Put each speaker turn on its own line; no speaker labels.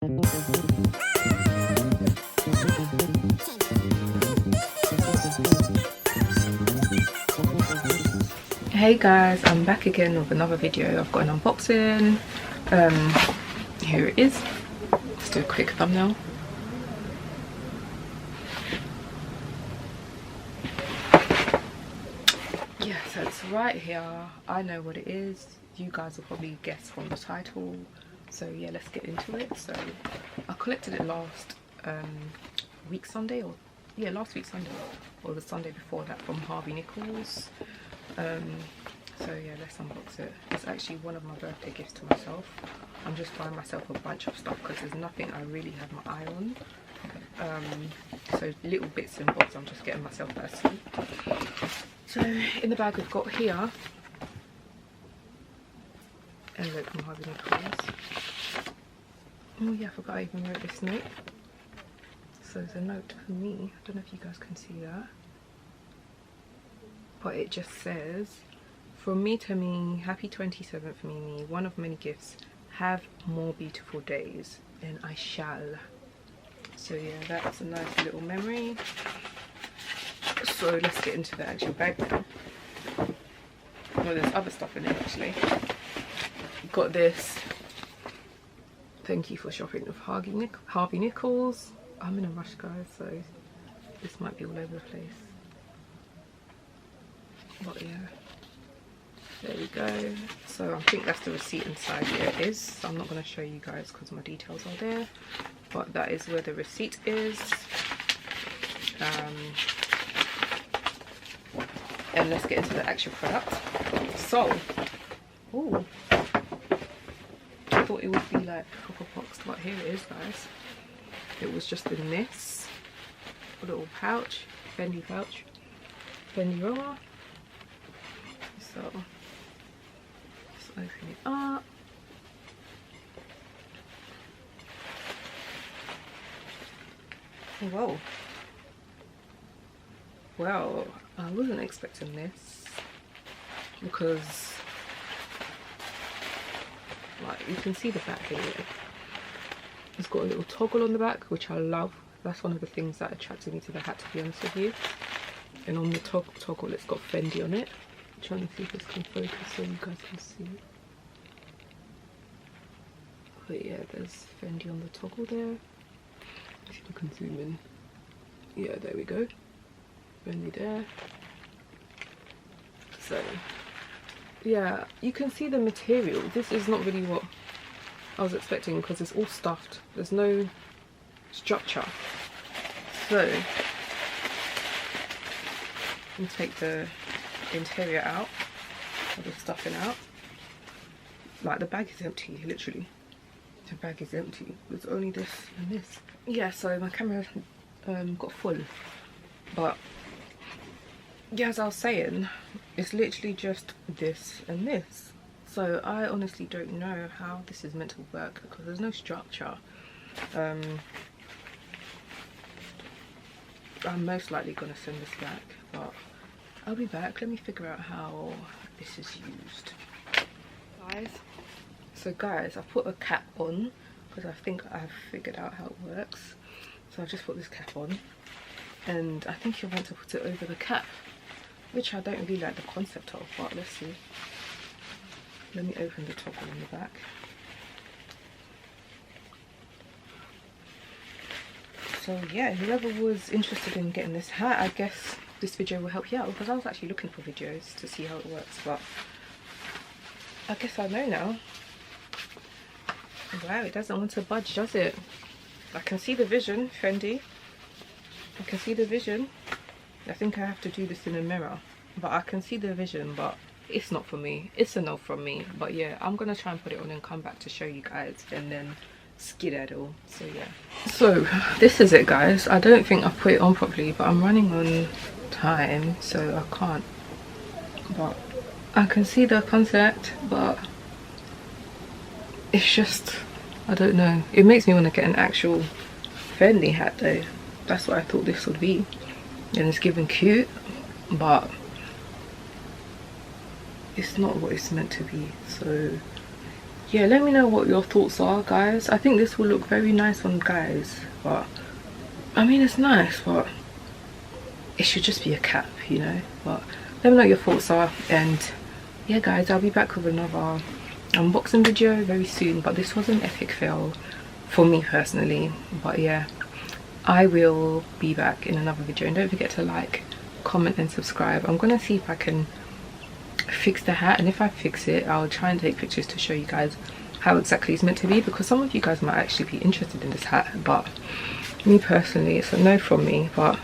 Hey guys, I'm back again with another video. I've got an unboxing. Here it is. Let's do a quick thumbnail. Yeah, so it's right here. I know what it is. You guys will probably guess from the title. So yeah, let's get into it. So I collected it last week Sunday, or yeah, last week Sunday, or the Sunday before that, from Harvey Nichols. So yeah, let's unbox it. It's actually one of my birthday gifts to myself. I'm just buying myself a bunch of stuff because there's nothing I really have my eye on. So little bits and bobs I'm just getting myself personally. So in the bag we've got here envelope from Harvey Nichols. Oh yeah, I forgot I even wrote this note. So there's a note for me. I don't know if you guys can see that, but it just says, from me to me, happy 27th Mimi, one of many gifts, have more beautiful days, and I shall. So yeah, that's a nice little memory. So let's get into the actual bag now. Well, there's other stuff in it actually. Got this, thank you for shopping with Harvey Nichols. I'm in a rush guys, so this might be all over the place. But yeah, there we go. So I think that's the receipt inside. Here it is. So I'm not going to show you guys because my details are there, but that is where the receipt is. And let's get into the actual product. So, ooh, I thought it would be like proper boxed, but here it is guys. It was just in this little pouch, Fendi pouch, Fendi roller. So let's open it up. Whoa. Well, I wasn't expecting this because, like, you can see the back here. It's got a little toggle on the back, which I love. That's one of the things that attracted me to the hat, to be honest with you. And on the toggle, it's got Fendi on it. I'm trying to see if this can focus so you guys can see. But yeah, there's Fendi on the toggle there. If you can zoom in. Yeah, there we go. Fendi there. So yeah, you can see the material. This is not really what I was expecting because it's all stuffed. There's no structure. So you take the interior out, or the stuffing out. Like, the bag is empty, literally. The bag is empty. There's only this and this. Yeah, so my camera got full, but yeah, as I was saying, it's literally just this and this. So I honestly don't know how this is meant to work because there's no structure. I'm most likely gonna send this back, but I'll be back. Let me figure out how this is used, guys. So guys, I've put a cap on because I think I've figured out how it works. So I've just put this cap on, and I think you want to put it over the cap, which I don't really like the concept of, but let's see. Let me open the toggle on the back. So yeah, whoever was interested in getting this hat, I guess this video will help you out, because I was actually looking for videos to see how it works, but I guess I know now. Wow, it doesn't want to budge, does it? I can see the vision, Fendi. I can see the vision. I think I have to do this in a mirror, but I can see the vision, but it's not for me. It's a no from me. But yeah, I'm gonna try and put it on and come back to show you guys, and then skedaddle. So yeah, so this is it guys. I don't think I've put it on properly, but I'm running on time, so I can't. But I can see the concept, but it's just, I don't know. It makes me want to get an actual Fendi hat though. That's what I thought this would be, and it's given cute, but it's not what it's meant to be. So yeah, let me know what your thoughts are, guys. I think this will look very nice on guys, but I mean, it's nice, but it should just be a cap, you know. But let me know what your thoughts are, and yeah guys, I'll be back with another unboxing video very soon. But this was an epic fail for me personally, but yeah, I will be back in another video. And don't forget to like, comment and subscribe. I'm gonna see if I can fix the hat, and if I fix it, I'll try and take pictures to show you guys how exactly it's meant to be, because some of you guys might actually be interested in this hat, but me personally, it's a no from me. But